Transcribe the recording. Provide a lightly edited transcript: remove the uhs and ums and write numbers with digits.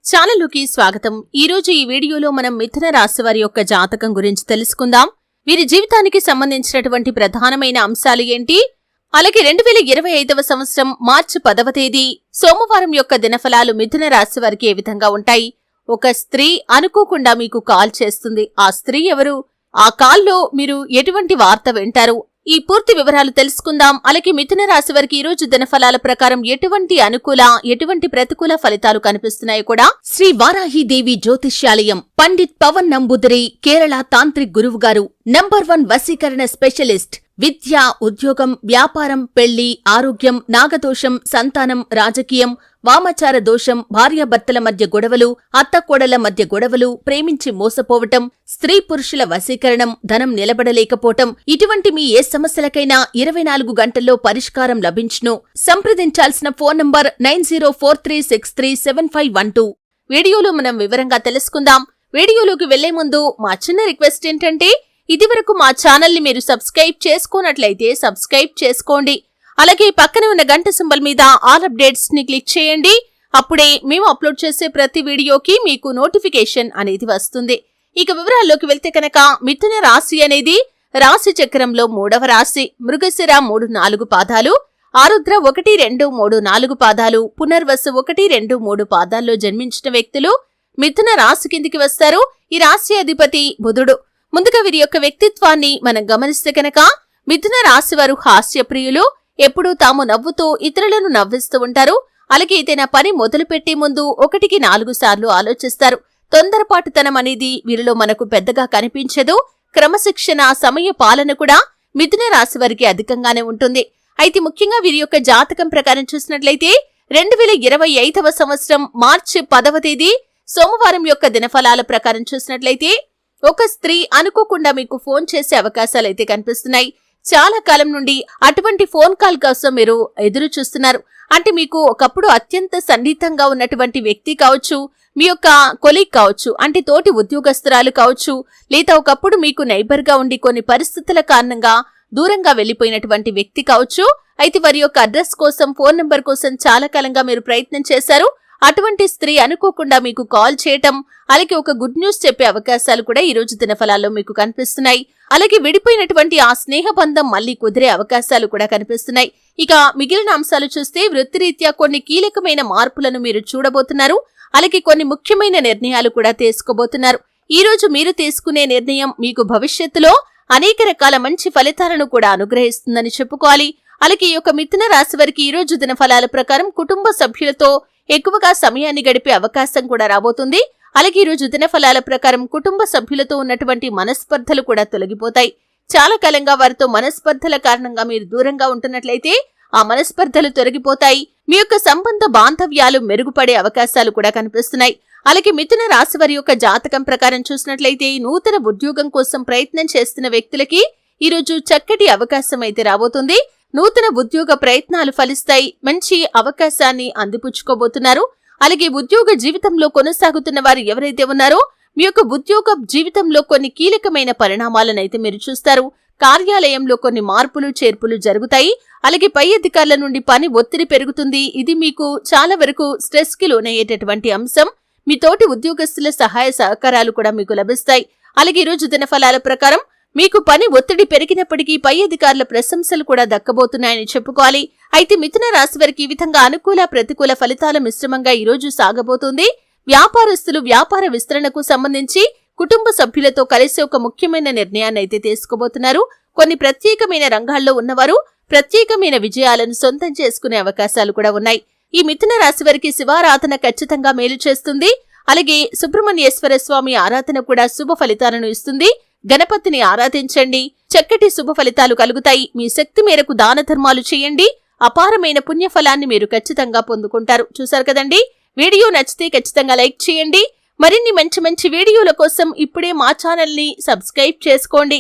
ఛానల్లోకి స్వాగతం. ఈ రోజు ఈ వీడియోలో మనం మిథున రాశి వారి యొక్క జాతకం గురించి తెలుసుకుందాం. వీరి జీవితానికి సంబంధించినటువంటి ప్రధానమైన అంశాలు ఏంటి, అలాగే 2025వ సంవత్సరం మార్చి 10వ తేదీ సోమవారం యొక్క దినఫలాలు మిథున రాశి వారికి ఏ విధంగా ఉంటాయి. ఒక స్త్రీ అనుకోకుండా మీకు కాల్ చేస్తుంది. ఆ స్త్రీ ఎవరు, ఆ కాల్లో మీరు ఎటువంటి వార్త వింటారు, ఈ పూర్తి వివరాలు తెలుసుకుందాం. అలాగే మిథున రాశి వారికి ఈ రోజు దినఫలాల ప్రకారం ఎటువంటి అనుకూల ఎటువంటి ప్రతికూల ఫలితాలు కనిపిస్తున్నాయో కూడా శ్రీ వారాహిదేవి జ్యోతిష్యాలయం పండిత్ పవన్ నంబూదిరి కేరళ తాంత్రిక్ గురువు గారు #1 వశీకరణ స్పెషలిస్ట్. విద్య, ఉద్యోగం, వ్యాపారం, పెళ్లి, ఆరోగ్యం, నాగదోషం, సంతానం, రాజకీయం, వామాచార దోషం, భార్యాభర్తల మధ్య గొడవలు, అత్తకోడల మధ్య గొడవలు, ప్రేమించి మోసపోవటం, స్త్రీ పురుషుల వశీకరణం, ధనం నిలబడలేకపోవటం, ఇటువంటి మీ ఏ సమస్యలకైనా 24 గంటల్లో పరిష్కారం లభించును. సంప్రదించాల్సిన ఫోన్ నంబర్ 9043637512. వీడియోలో మనం వివరంగా తెలుసుకుందాం. వీడియోలోకి వెళ్లే ముందు మా చిన్న రిక్వెస్ట్ ఏంటంటే, ఇదివరకు మా ఛానల్ ని మీరు సబ్స్క్రైబ్ చేసుకోనట్లయితే సబ్స్క్రైబ్ చేసుకోండి. అలాగే పక్కనే ఉన్న గంట సింబల్ మీద ఆల్ అప్డేట్స్ ని క్లిక్ చేయండి. అప్పుడే మేము అప్లోడ్ చేసే ప్రతి వీడియోకి మీకు నోటిఫికేషన్ అనేది వస్తుంది. ఇక వివరాల్లోకి వెళ్తే కనుక మిథున రాశి అనేది రాశి చక్రంలో 3వ రాశి. మృగశిర 3-4 పాదాలు, ఆరుద్ర 1-2-3-4 పాదాలు, పునర్వసు 1-2-3 పాదాల్లో జన్మించిన వ్యక్తులు మిథున రాశి కిందికి వస్తారు. ఈ రాశి అధిపతి బుధుడు. ముందుగా వీరి యొక్క వ్యక్తిత్వాన్ని మనం గమనిస్తే కనుక మిథున రాశి వారు హాస్యప్రియులు. ఎప్పుడూ తాము నవ్వుతూ ఇతరులను నవ్విస్తూ ఉంటారు. అలాగే ఏదైనా పని మొదలుపెట్టే ముందు 1-4 సార్లు ఆలోచిస్తారు. తొందరపాటుతనం అనేది వీరిలో మనకు పెద్దగా కనిపించదు. క్రమశిక్షణ, సమయ పాలన కూడా మిథున రాశి వారికి అధికంగానే ఉంటుంది. అయితే ముఖ్యంగా వీరి యొక్క జాతకం ప్రకారం చూసినట్లయితే 2025వ సంవత్సరం మార్చి 10వ తేదీ సోమవారం యొక్క దినఫలాల ప్రకారం చూసినట్లయితే ఒక స్త్రీ అనుకోకుండా మీకు ఫోన్ చేసే అవకాశాలైతే కనిపిస్తున్నాయి. చాలా కాలం నుండి అటువంటి ఫోన్ కాల్ కోసం మీరు ఎదురు చూస్తున్నారు. అంటే మీకు ఒకప్పుడు అత్యంత సన్నిహితంగా ఉన్నటువంటి వ్యక్తి కావచ్చు, మీ యొక్క కొలీగ్ కావచ్చు, అంటే తోటి ఉద్యోగస్తురాలు కావచ్చు, లేదా ఒకప్పుడు మీకు నైబర్ గా ఉండి కొన్ని పరిస్థితుల కారణంగా దూరంగా వెళ్లిపోయినటువంటి వ్యక్తి కావచ్చు. అయితే వారి యొక్క అడ్రస్ కోసం, ఫోన్ నంబర్ కోసం చాలా కాలంగా మీరు ప్రయత్నం చేశారు. అటువంటి స్త్రీ అనుకోకుండా మీకు కాల్ చేయటం, అలాగే ఒక గుడ్ న్యూస్ చెప్పే అవకాశాలు కూడా ఈ రోజు దినఫలాల్లో మీకు కనిపిస్తున్నాయి. అలాగే విడిపోయినటువంటి ఆ స్నేహబంధం మళ్లీ కుదిరే అవకాశాలు కూడా కనిపిస్తున్నాయి. ఇక మిగిలిన అంశాలు చూస్తే వృత్తిరీత్యా కొన్ని కీలకమైన మార్పులను మీరు చూడబోతున్నారు. అలాగే కొన్ని ముఖ్యమైన నిర్ణయాలు కూడా తీసుకోబోతున్నారు. ఈ రోజు మీరు తీసుకునే నిర్ణయం మీకు భవిష్యత్తులో అనేక రకాల మంచి ఫలితాలను కూడా అనుగ్రహిస్తుందని చెప్పుకోవాలి. అలాగే ఈ యొక్క మిథున రాశి వారికి ఈ రోజు దినఫలాల ప్రకారం కుటుంబ సభ్యులతో ఎక్కువగా సమయాన్ని గడిపే అవకాశం కూడా రాబోతుంది. అలాగే ఈ రోజు దినఫలాల ప్రకారం కుటుంబ సభ్యులతో ఉన్నటువంటి మనస్పర్ధలు కూడా తొలగిపోతాయి. చాలా కాలంగా వారితో మనస్పర్ధల కారణంగా మీరు దూరంగా ఉంటున్నట్లయితే ఆ మనస్పర్ధలు తొలగిపోతాయి. మీ యొక్క సంబంధ బాంధవ్యాలు మెరుగుపడే అవకాశాలు కూడా కనిపిస్తున్నాయి. అలాగే మిథున రాశి వారి యొక్క జాతకం ప్రకారం చూసినట్లయితే నూతన ఉద్యోగం కోసం ప్రయత్నం చేస్తున్న వ్యక్తులకి ఈ రోజు చక్కటి అవకాశం అయితే రాబోతుంది. నూతన ఉద్యోగ ప్రయత్నాలు ఫలిస్తాయి. మంచి అవకాశాన్ని అందిపుచ్చుకోబోతున్నారు. అలాగే ఉద్యోగ జీవితంలో కొనసాగుతున్న వారు ఎవరైతే ఉన్నారో మీ యొక్క ఉద్యోగ జీవితంలో కొన్ని కీలకమైన పరిణామాలనైతే మీరు చూస్తారు. కార్యాలయంలో కొన్ని మార్పులు చేర్పులు జరుగుతాయి. అలాగే పై అధికారుల నుండి పని ఒత్తిడి పెరుగుతుంది. ఇది మీకు చాలా వరకు స్ట్రెస్ కి లోనయ్యేటటువంటి అంశం. మీ తోటి ఉద్యోగస్తుల సహాయ సహకారాలు కూడా మీకు లభిస్తాయి. అలాగే ఈ రోజు దినఫలాల ప్రకారం మీకు పని ఒత్తిడి పెరిగినప్పటికీ పై అధికారుల ప్రశంసలు కూడా దక్కబోతున్నాయని చెప్పుకోవాలి. అయితే మిథున రాశి వారికి ఈ విధంగా అనుకూల ప్రతికూల ఫలితాల మిశ్రమంగా ఈ రోజు సాగబోతుంది. వ్యాపారస్తులు వ్యాపార విస్తరణకు సంబంధించి కుటుంబ సభ్యులతో కలిసి ఒక ముఖ్యమైన నిర్ణయాన్ని అయితే తీసుకోబోతున్నారు. కొన్ని ప్రత్యేకమైన రంగాల్లో ఉన్నవారు ప్రత్యేకమైన విజయాలను సొంతం చేసుకునే అవకాశాలు కూడా ఉన్నాయి. ఈ మిథున రాశి వారికి శివారాధన ఖచ్చితంగా మేలు చేస్తుంది. అలాగే సుబ్రహ్మణ్యేశ్వర స్వామి ఆరాధన కూడా శుభ ఫలితాలను ఇస్తుంది. గణపతిని ఆరాధించండి, చక్కటి శుభ ఫలితాలు కలుగుతాయి. మీ శక్తి మేరకు దాన ధర్మాలు చేయండి. అపారమైన పుణ్యఫలాన్ని మీరు ఖచ్చితంగా పొందుకుంటారు. చూశారు కదండి, వీడియో నచ్చితే ఖచ్చితంగా లైక్ చేయండి. మరిన్ని మంచి మంచి వీడియోల కోసం ఇప్పుడే మా ఛానల్ ని సబ్స్క్రైబ్ చేసుకోండి.